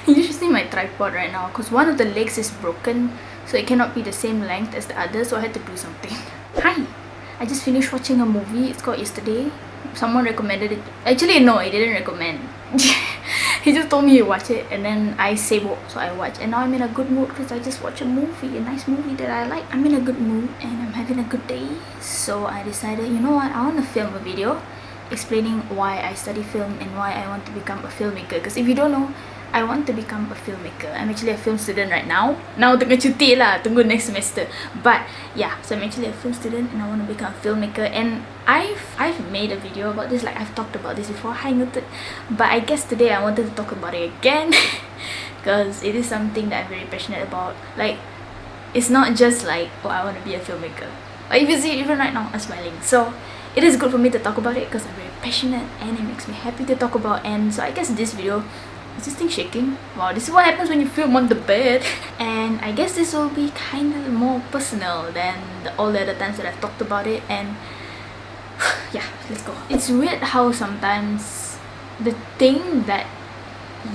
You should see my tripod right now because one of the legs is broken, so it cannot be the same length as the other, so I had to do something. Hi! I just finished watching a movie. It's called Yesterday. Someone recommended it. Actually, no, he didn't recommend. He just told me to watch it, and then I sebo, so I watched. And now I'm in a good mood because I just watched a movie, a nice movie that I like. I'm in a good mood and I'm having a good day. So I decided, you know what, I want to film a video explaining why I study film and why I want to become a filmmaker. Because if you don't know, I want to become a filmmaker. I'm actually a film student right now. Now tengah cuti lah, tunggu next semester. But yeah, so I'm actually a film student and I want to become a filmmaker. And I've made a video about this, like I've talked about this before. Hi Ngutet. But I guess today I wanted to talk about it again because it is something that I'm very passionate about. Like, it's not just like, oh, I want to be a filmmaker. Like, if you see, even right now, I'm smiling. So it is good for me to talk about it because I'm very passionate and it makes me happy to talk about. And so I guess this video, is this thing shaking? Wow, this is what happens when you film on the bed. And I guess this will be kind of more personal than all the other times that I've talked about it. And yeah, let's go. It's weird how sometimes the thing that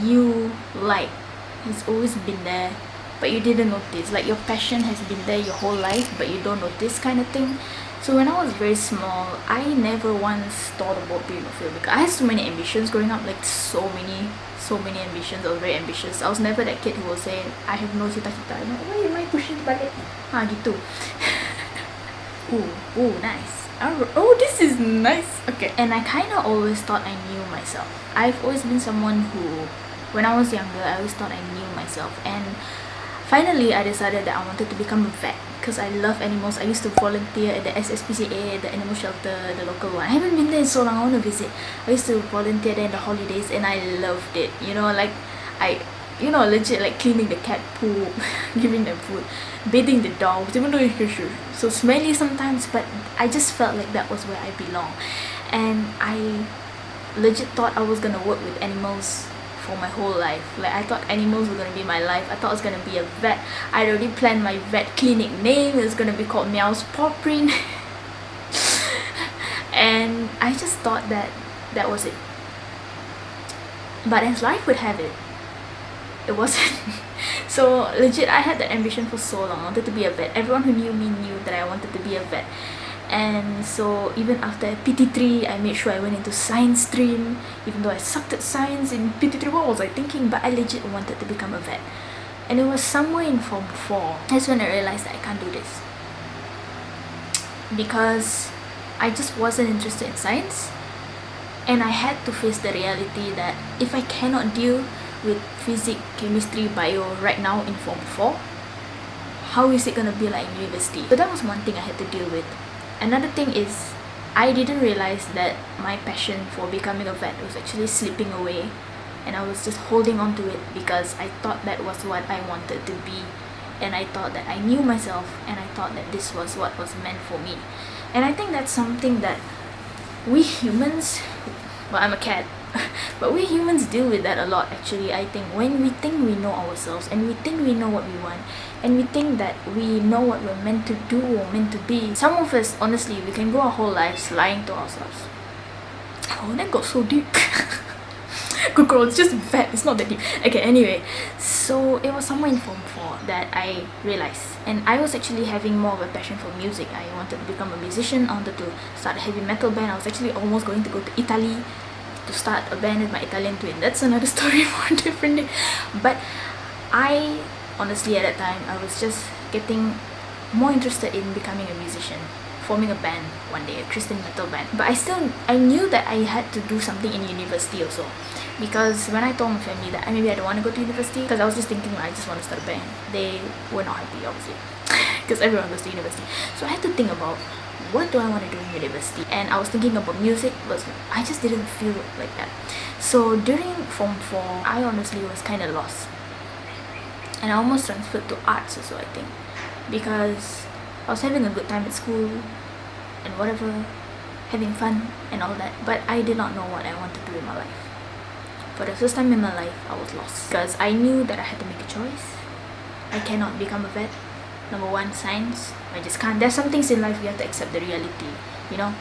you like has always been there, but you didn't notice. Like, your passion has been there your whole life, but you don't notice, kind of thing. So when I was very small, I never once thought about being a filmmaker. I had so many ambitions growing up, like so many ambitions. I was very ambitious. I was never that kid who will say, I have no cita-cita. You know, why am I pushing balik? Gitu. Ooh, nice. Oh, this is nice. Okay. And I kind of always thought I knew myself. I've always been someone who, when I was younger, I always thought I knew myself. And finally, I decided that I wanted to become a vet because I love animals. I used to volunteer at the SSPCA, the animal shelter, the local one. I haven't been there in so long. I want to visit. I used to volunteer there in the holidays and I loved it. You know, like legit, like cleaning the cat poop, giving them food, bathing the dogs, even though it's so smelly sometimes, but I just felt like that was where I belong. And I legit thought I was gonna work with animals for my whole life. Like, I thought animals were gonna be my life. I thought I was gonna be a vet. I already planned my vet clinic name. It was gonna be called Miaw's Paw Print. And I just thought that that was it. But as life would have it, it wasn't. So legit, I had that ambition for so long. I wanted to be a vet. Everyone who knew me knew that I wanted to be a vet. And so even after PT3, I made sure I went into science stream, even though I sucked at science in PT3. What was I thinking? But I legit wanted to become a vet. And it was somewhere in Form 4. That's when I realized that I can't do this, because I just wasn't interested in science. And I had to face the reality that if I cannot deal with physics, chemistry, bio right now in Form 4, how is it gonna be like in university? So that was one thing I had to deal with. Another thing is, I didn't realize that my passion for becoming a vet was actually slipping away, and I was just holding on to it because I thought that was what I wanted to be, and I thought that I knew myself, and I thought that this was what was meant for me. And I think that's something that we humans, well, I'm a cat, but we humans deal with that a lot actually. I think when we think we know ourselves and we think we know what we want and we think that we know what we're meant to do or meant to be, some of us, honestly, we can go our whole lives lying to ourselves. Oh, that got so deep. Good girl, it's just fat, it's not that deep. Okay, anyway, so it was somewhere in Form 4 that I realized, and I was actually having more of a passion for music. I wanted to become a musician. I wanted to start a heavy metal band. I was actually almost going to go to Italy to start a band with my Italian twin. That's another story for a different day. But I honestly, at that time, I was just getting more interested in becoming a musician, forming a band one day, a Christian metal band. But I knew that I had to do something in university also, because when I told my family that maybe I don't want to go to university, because I was just thinking I just want to start a band, they were not happy, obviously, because everyone goes to university. So I had to think about, what do I want to do in university? And I was thinking about music, but I just didn't feel like that. So during Form 4, I honestly was kind of lost, and I almost transferred to arts also, I think, because I was having a good time at school and whatever, having fun and all that, but I did not know what I wanted to do in my life. For the first time in my life, I was lost, because I knew that I had to make a choice. I cannot become a vet. Number one, science, I just can't. There's some things in life you have to accept the reality, you know.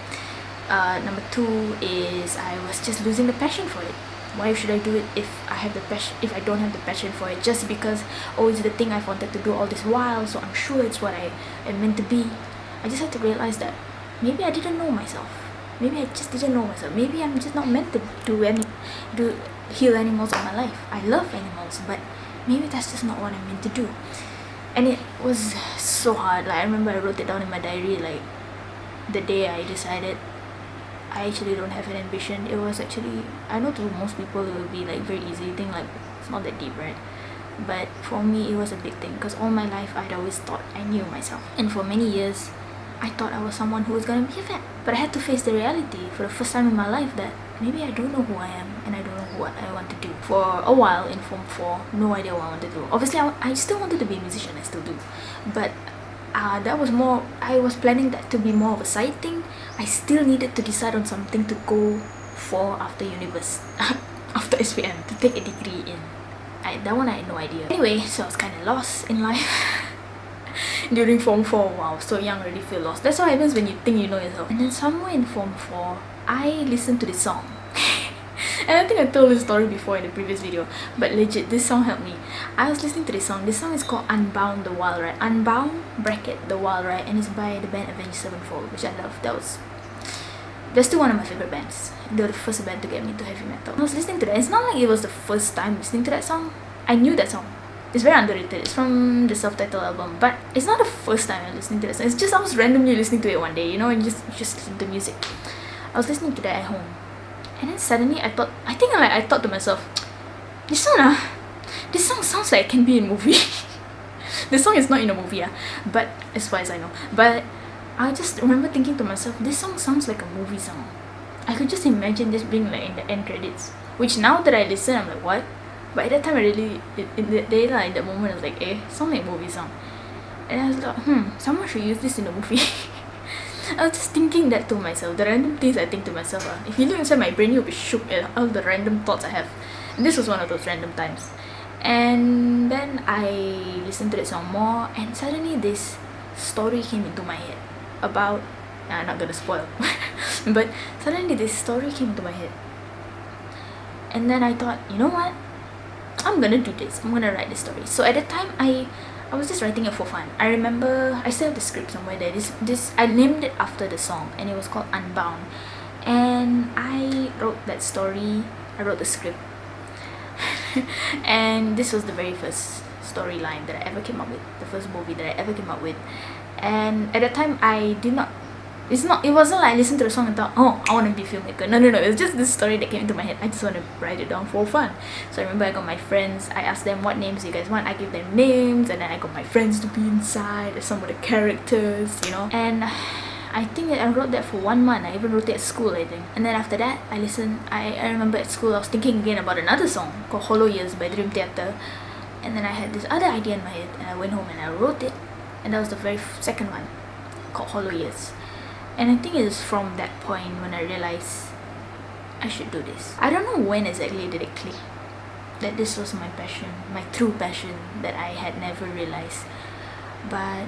Number two is I was just losing the passion for it. Why should I do it if I don't have the passion for it, just because, oh, it's the thing I've wanted to do all this while, so I'm sure it's what I am meant to be. I just had to realize that maybe I didn't know myself. Maybe I just didn't know myself. Maybe I'm just not meant to heal animals in my life. I love animals, but maybe that's just not what I'm meant to do. And it was so hard. Like, I remember I wrote it down in my diary, like the day I decided I actually don't have an ambition. It was actually, I know to most people it will be like very easy. You think like it's not that deep, right? But for me it was a big thing, because all my life I'd always thought I knew myself, and for many years I thought I was someone who was gonna be a vet. But I had to face the reality for the first time in my life that maybe I don't know who I am, and I don't know what I want to do. For a while in Form 4, no idea what I wanted to do. Obviously I still wanted to be a musician, I still do, but that was more, I was planning that to be more of a side thing. I still needed to decide on something to go for after after SPM, to take a degree in. That one I had no idea. Anyway, so I was kind of lost in life during Form 4. Wow, so young, already feel lost. That's what happens when you think you know yourself. And then somewhere in Form 4, I listened to this song. And I think I told this story before in the previous video, but legit, this song helped me. I was listening to this song. This song is called Unbound the Wild Ride. Unbound bracket the Wild Ride, and it's by the band Avenged Sevenfold, which I love. They're still one of my favorite bands. They were the first band to get me to heavy metal. I was listening to that. It's not like it was the first time listening to that song. I knew that song. It's very underrated. It's from the self-titled album, but it's not the first time I'm listening to that song. It's just I was randomly listening to it one day, you know, and just listen to music. I was listening to that at home, and then suddenly I thought to myself, this song sounds like it can be in a movie. The song is not in a movie, but as far as I know. But I just remember thinking to myself, this song sounds like a movie song. I could just imagine this being like in the end credits. Which now that I listen, I'm like, what? But at that time, I really, in that moment, I was like, sound like a movie song. And I was like, someone should use this in a movie. I was just thinking that to myself. The random things I think to myself. If you look inside my brain, you'll be shook at all the random thoughts I have. And this was one of those random times. And then I listened to that song more, and suddenly this story came into my head about, I'm not gonna spoil, but suddenly this story came into my head. And then I thought, you know what? I'm gonna do this. I'm gonna write this story. So at the time, I was just writing it for fun. I remember I still have the script somewhere there. This I named it after the song, and it was called Unbound. And I wrote that story. I wrote the script, and this was the very first storyline that I ever came up with. The first movie that I ever came up with. And at that time, it wasn't like I listened to the song and thought, oh, I want to be a filmmaker. No, it was just this story that came into my head. I just want to write it down for fun. So I remember I got my friends, I asked them what names you guys want. I gave them names, and then I got my friends to be inside as some of the characters, you know. And I think that I wrote that for 1 month. I even wrote it at school, I think. And then after that, I listened. I remember at school I was thinking again about another song called Hollow Years by Dream Theater. And then I had this other idea in my head, and I went home and I wrote it. And that was the very second one, called Hollow Years. And I think it is from that point when I realized I should do this. I don't know when exactly did it click that this was my passion, my true passion that I had never realized. But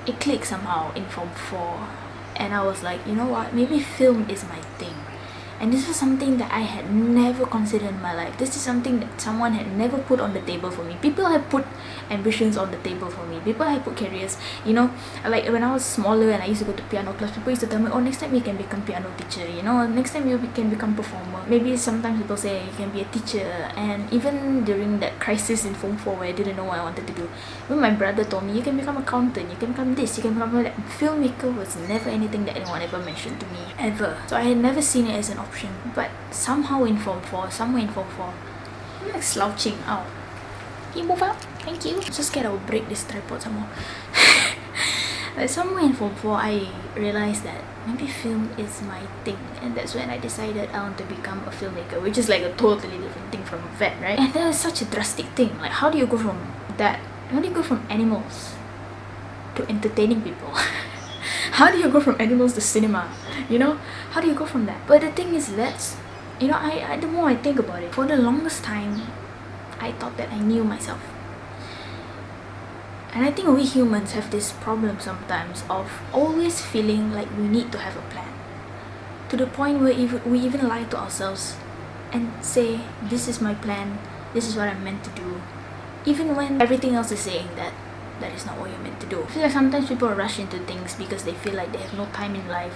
it clicked somehow in Form 4. And I was like, you know what, maybe film is my thing. And this was something that I had never considered in my life. This is something that someone had never put on the table for me. People had put ambitions on the table for me. People had put careers. You know, like when I was smaller and I used to go to piano class, people used to tell me, oh, next time you can become piano teacher. You know, next time you can become performer. Maybe sometimes people say you can be a teacher. And even during that crisis in Form 4 where I didn't know what I wanted to do, when my brother told me, you can become accountant, you can become this, you can become that. Filmmaker was never anything that anyone ever mentioned to me, ever. So I had never seen it as an option. But somehow in Form 4, somewhere in Form 4, I'm like slouching out. Can you move out? Thank you. I'm so scared I will break this tripod some more. But somewhere in Form 4, I realized that maybe film is my thing. And that's when I decided I want to become a filmmaker, which is like a totally different thing from a vet, right? And that is such a drastic thing. Like, how do you go from that? How do you go from animals to entertaining people? How do you go from animals to cinema? You know, how do you go from that? But the thing is, you know, the more I think about it, for the longest time, I thought that I knew myself. And I think we humans have this problem sometimes of always feeling like we need to have a plan. To the point where we even lie to ourselves and say, this is my plan, this is what I'm meant to do, even when everything else is saying that that is not what you're meant to do. I feel like sometimes people rush into things because they feel like they have no time in life,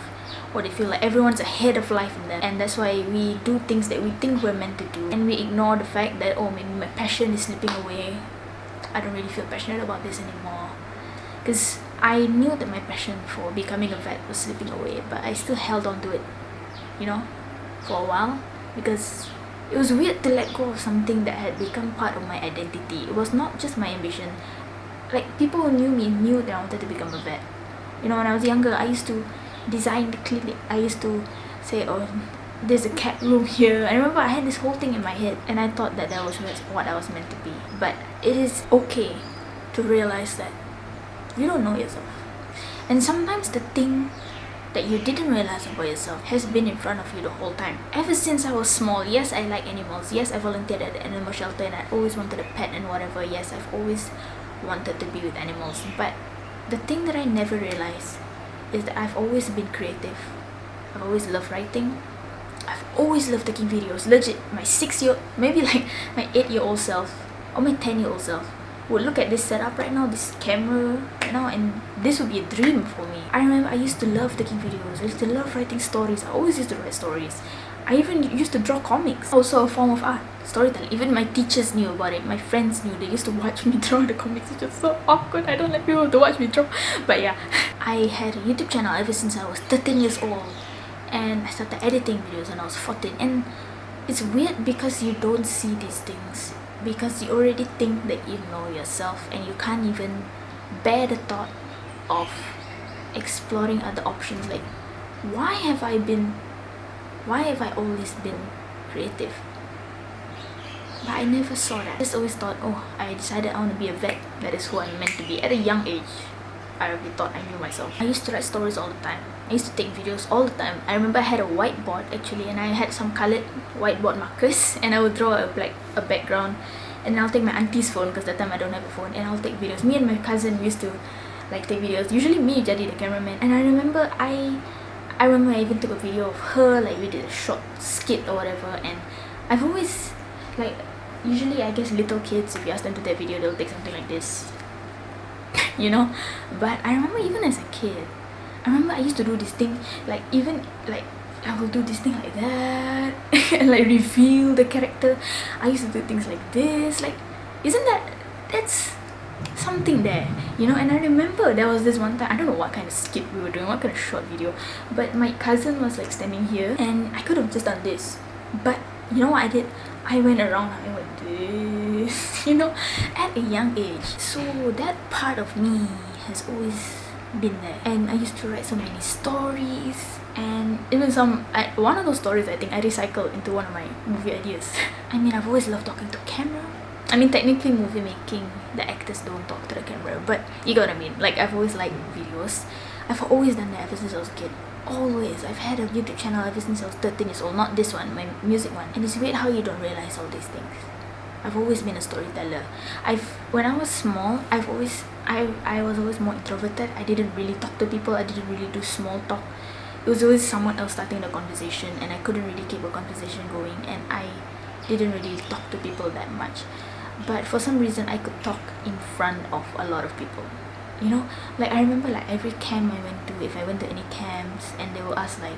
or they feel like everyone's ahead of life in them, and that's why we do things that we think we're meant to do, and we ignore the fact that, oh, maybe my passion is slipping away. I don't really feel passionate about this anymore, because I knew that my passion for becoming a vet was slipping away, but I still held on to it, you know, for a while, because it was weird to let go of something that had become part of my identity. It was not just my ambition. Like, people who knew me knew that I wanted to become a vet. You know, when I was younger, I used to design the clinic. I used to say, oh, there's a cat room here. I remember I had this whole thing in my head, and I thought that that was what I was meant to be. But it is okay to realize that you don't know yourself. And sometimes the thing that you didn't realize about yourself has been in front of you the whole time. Ever since I was small, yes, I like animals. Yes, I volunteered at the animal shelter and I always wanted a pet and whatever. Yes, I've always wanted to be with animals. But the thing that I never realized is that I've always been creative. I've always loved writing. I've always loved taking videos. Legit, my 6-year, maybe like my 8-year-old self or my 10-year-old self would look at this setup right now, this camera right now, and this would be a dream for me. I remember I used to love taking videos. I used to love writing stories. I always used to write stories. I even used to draw comics. Also a form of art, storytelling. Even my teachers knew about it. My friends knew. They used to watch me draw the comics. It's just so awkward. I don't like people to watch me draw. But yeah, I had a YouTube channel ever since I was 13 years old. And I started editing videos when I was 14. And it's weird because you don't see these things, because you already think that you know yourself, and you can't even bear the thought of exploring other options. Like, why have I always been creative? But I never saw that. I just always thought, oh, I decided I want to be a vet. That is who I'm meant to be. At a young age, I already thought I knew myself. I used to write stories all the time. I used to take videos all the time. I remember I had a whiteboard actually, and I had some colored whiteboard markers, and I would draw a background, and I'll take my auntie's phone because that time I don't have a phone, and I'll take videos. Me and my cousin used to like take videos. Usually me jadi the cameraman. And I remember I even took a video of her, like we did a short skit or whatever. And I've always, like, usually I guess little kids, if you ask them to take a video, they'll take something like this, you know. But I remember even as a kid, I remember I used to do this thing, like, even like I will do this thing like that and like reveal the character. I used to do things like this. Like, that's something there, you know. And I remember there was this one time, I don't know what kind of skit we were doing, what kind of short video, but my cousin was like standing here, and I could have just done this, but you know what I did? I went around, I went this, you know, at a young age. So that part of me has always been there. And I used to write so many stories, and even one of those stories I think I recycled into one of my movie ideas. I mean, I've always loved talking to camera. I mean, technically movie making, the actors don't talk to the camera, but you got what I mean. Like, I've always liked videos. I've always done that ever since I was a kid. Always. I've had a YouTube channel ever since I was 13 years old. Not this one, my music one. And it's weird how you don't realize all these things. I've always been a storyteller. When I was small, I was always more introverted. I didn't really talk to people. I didn't really do small talk. It was always someone else starting the conversation, and I couldn't really keep a conversation going, and I didn't really talk to people that much. But for some reason, I could talk in front of a lot of people. You know, like, I remember like every camp I went to, if I went to any camps, and they will ask like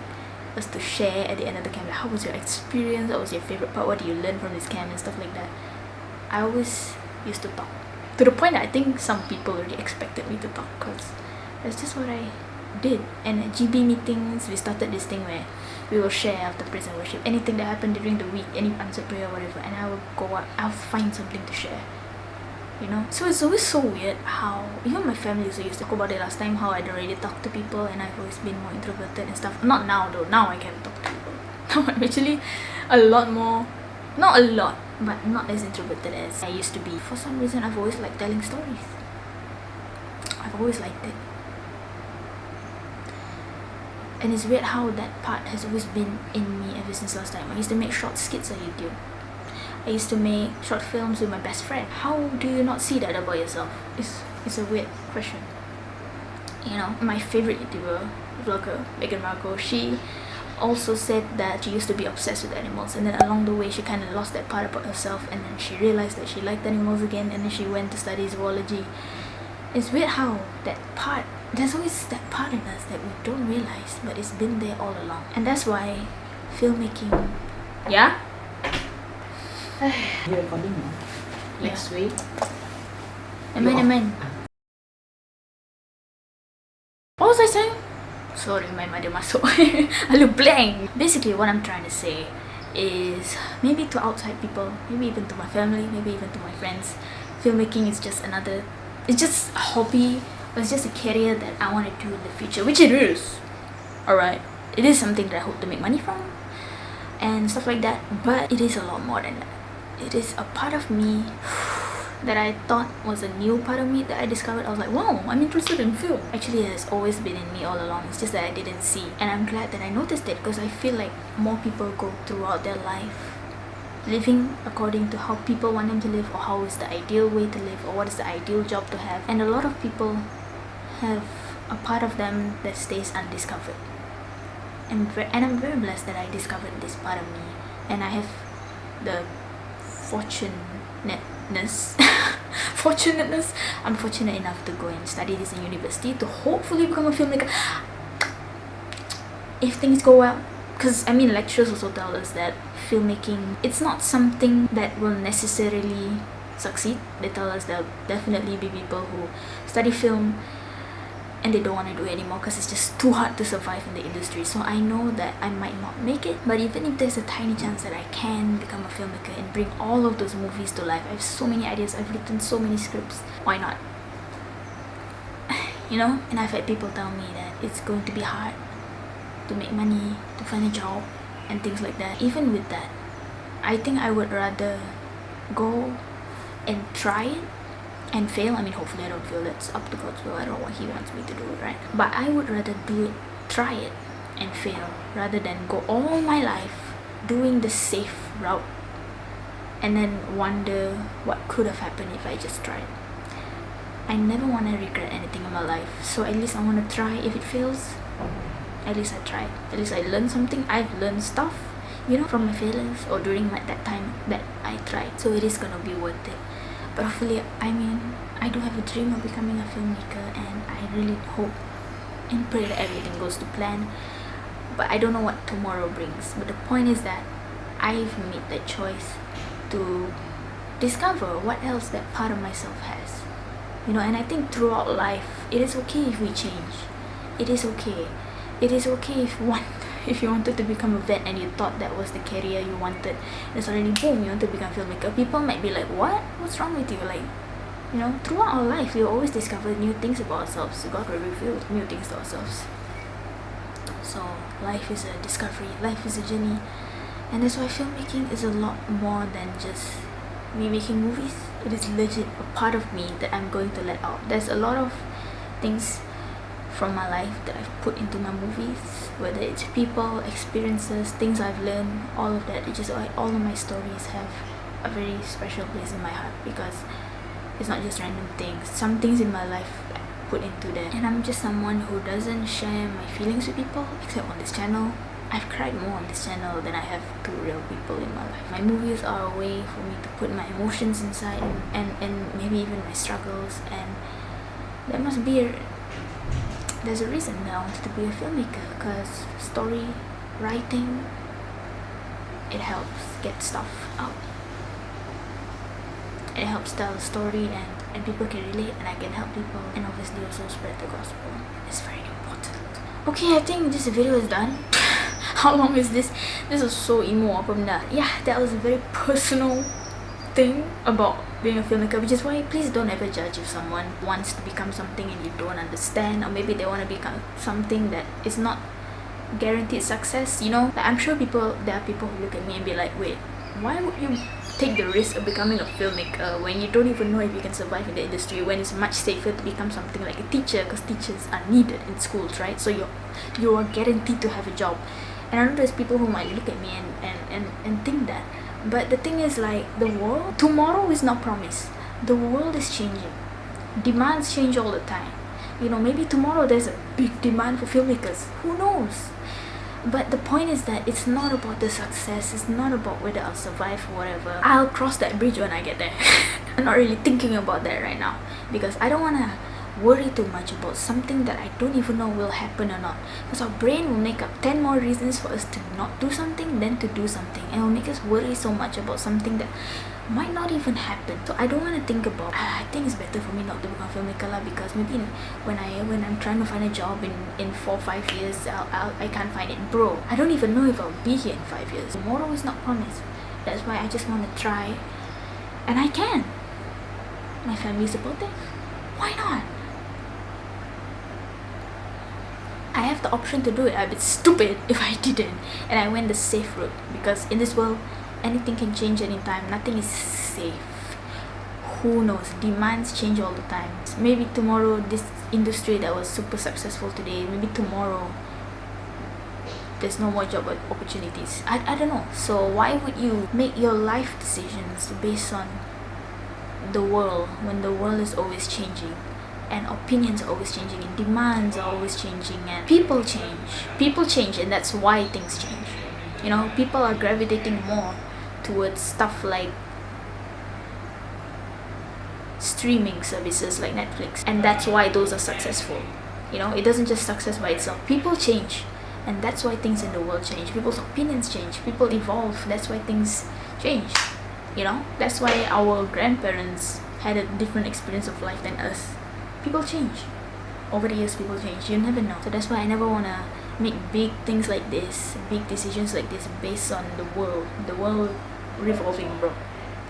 us to share at the end of the camp, like, how was your experience, what was your favorite part, what did you learn from this camp, and stuff like that. I always used to talk, to the point that I think some people really expected me to talk, because that's just what I did. And at GB meetings, we started this thing where we will share after praise and worship anything that happened during the week, any answered prayer or whatever, and I will go out, I'll find something to share, you know. So it's always so weird how even my family also used to talk about it last time, how I don't really talk to people, and I've always been more introverted and stuff. Not now though. Now I can talk to people. Now I'm actually a lot more, not a lot, but not as introverted as I used to be. For some reason, I've always liked telling stories. I've always liked it. And it's weird how that part has always been in me ever since last time. I used to make short skits on YouTube. I used to make short films with my best friend. How do you not see that about yourself? It's a weird question. You know, my favorite YouTuber, vlogger, Megan Marco, she also said that she used to be obsessed with animals, and then along the way she kind of lost that part about herself, and then she realized that she liked animals again, and then she went to study zoology. It's weird how that part, there's always that part in us that we don't realize, but it's been there all along. And that's why filmmaking, yeah? You're recording now? Next week? Amen. What was I saying? Sorry, my mother masuk. I look blank. Basically, what I'm trying to say is maybe to outside people, maybe even to my family, maybe even to my friends, filmmaking is just it's just a hobby, or it's just a career that I want to do in the future, which it is. Alright, it is something that I hope to make money from and stuff like that, but it is a lot more than that. It is a part of me that I thought was a new part of me that I discovered. I was like, wow, I'm interested in film. Actually, it has always been in me all along. It's just that I didn't see. And I'm glad that I noticed it, because I feel like more people go throughout their life living according to how people want them to live, or how is the ideal way to live, or what is the ideal job to have. And a lot of people have a part of them that stays undiscovered. And I'm very blessed that I discovered this part of me. And I have the I'm fortunate enough to go and study this in university to hopefully become a filmmaker if things go well. Because I mean, lecturers also tell us that filmmaking, it's not something that will necessarily succeed. They tell us there'll definitely be people who study film and they don't want to do it anymore because it's just too hard to survive in the industry. So I know that I might not make it, but even if there's a tiny chance that I can become a filmmaker and bring all of those movies to life, I have so many ideas, I've written so many scripts, why not? You know, and I've had people tell me that it's going to be hard to make money, to find a job and things like that. Even with that, I think I would rather go and try it and fail. I mean, hopefully I don't fail, that's up to God's will. I don't know what He wants me to do, right? But I would rather do it, try it and fail, rather than go all my life doing the safe route and then wonder what could have happened if I just tried. I never want to regret anything in my life, so at least I want to try. If it fails, at least I tried. At least I learned something. I've learned stuff, you know, from my failures or during that time that I tried. So it is gonna be worth it. But hopefully, I mean, I do have a dream of becoming a filmmaker, and I really hope and pray that everything goes to plan. But I don't know what tomorrow brings. But the point is that I've made that choice to discover what else that part of myself has. You know, and I think throughout life, it is okay if we change. It is okay. It is okay if you wanted to become a vet and you thought that was the career you wanted, and suddenly boom, you want to become a filmmaker. People might be like, what? What's wrong with you? Like, you know, throughout our life, we always discover new things about ourselves. God will reveal new things to ourselves. So life is a discovery, life is a journey, and that's why filmmaking is a lot more than just me making movies. It is legit a part of me that I'm going to let out. There's a lot of things from my life that I've put into my movies, whether it's people, experiences, things I've learned, all of that. It's just all of my stories have a very special place in my heart, because it's not just random things. Some things in my life I put into there. And I'm just someone who doesn't share my feelings with people, except on this channel. I've cried more on this channel than I have to real people in my life. My movies are a way for me to put my emotions inside, and maybe even my struggles, and there must be there's a reason that I wanted to be a filmmaker, because story writing, it helps get stuff out. It helps tell a story, and people can relate, and I can help people, and obviously also spread the gospel. It's very important. Okay, I think this video is done. How long is this? This is so emo apa benda. Yeah, that was a very personal thing about being a filmmaker, which is why please don't ever judge if someone wants to become something and you don't understand, or maybe they want to become something that is not guaranteed success. You know, like, I'm sure there are people who look at me and be like, wait, why would you take the risk of becoming a filmmaker when you don't even know if you can survive in the industry, when it's much safer to become something like a teacher, because teachers are needed in schools, right? So you are guaranteed to have a job. And I know there's people who might look at me and think that. But the thing is, like, the world, tomorrow is not promised. The world is changing. Demands change all the time. You know, maybe tomorrow there's a big demand for filmmakers. Who knows? But the point is that it's not about the success, it's not about whether I'll survive or whatever. I'll cross that bridge when I get there. I'm not really thinking about that right now because I don't want to worry too much about something that I don't even know will happen or not, because our brain will make up 10 more reasons for us to not do something than to do something, and it will make us worry so much about something that might not even happen. So I don't want to think about, I think it's better for me not to become a filmmaker lah, because maybe when I'm trying to find a job in 4 or 5 years, I can't find it. Bro, I don't even know if I'll be here in 5 years. Tomorrow is not promised. That's why I just want to try, and I can. My family supportive. Why not? I have the option to do it. I'd be stupid if I didn't, and I went the safe route, because in this world anything can change anytime. Nothing is safe. Who knows? Demands change all the time. Maybe tomorrow this industry that was super successful today, maybe tomorrow there's no more job opportunities. I don't know. So why would you make your life decisions based on the world when the world is always changing, and opinions are always changing, and demands are always changing, and people change, and that's why things change. You know, people are gravitating more towards stuff like streaming services like Netflix, and that's why those are successful. You know, it doesn't just success by itself. People change, and that's why things in the world change. People's opinions change, people evolve, that's why things change. You know, that's why our grandparents had a different experience of life than us. People change. Over the years, people change. You never know. So that's why I never want to make big things like this, big decisions like this based on the world. The world revolving, bro.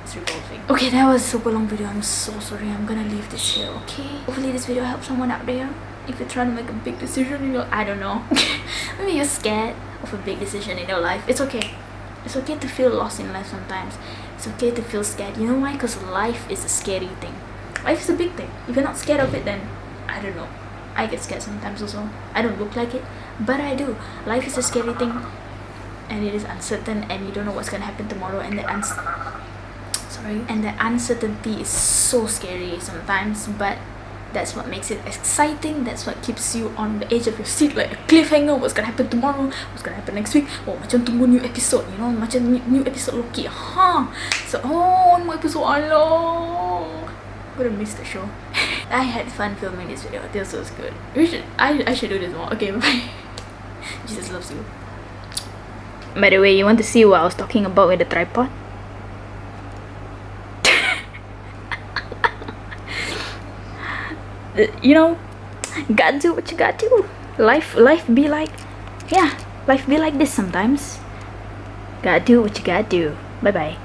It's revolving. Okay, that was a super long video. I'm so sorry. I'm gonna leave this here, okay? Hopefully this video helps someone out there. If you're trying to make a big decision, I don't know. Maybe you're scared of a big decision in your life. It's okay. It's okay to feel lost in life sometimes. It's okay to feel scared. You know why? Because life is a scary thing. Life is a big thing. If you're not scared of it, then I don't know. I get scared sometimes also. I don't look like it, but I do. Life is a scary thing, and it is uncertain, and you don't know what's gonna happen tomorrow, and the uncertainty is so scary sometimes, but that's what makes it exciting. That's what keeps you on the edge of your seat, like a cliffhanger. What's gonna happen tomorrow? What's gonna happen next week? Oh, macam tunggu new episode, you know, macam new episode Loki. So, one more episode. Allah, I'm gonna miss the show. I had fun filming this video. This was good. I should do this more. Okay, bye. Jesus loves you. By the way, you want to see what I was talking about with the tripod? You know, gotta do what you gotta do. Life be like, life be like this sometimes. Gotta do what you gotta do. Bye bye.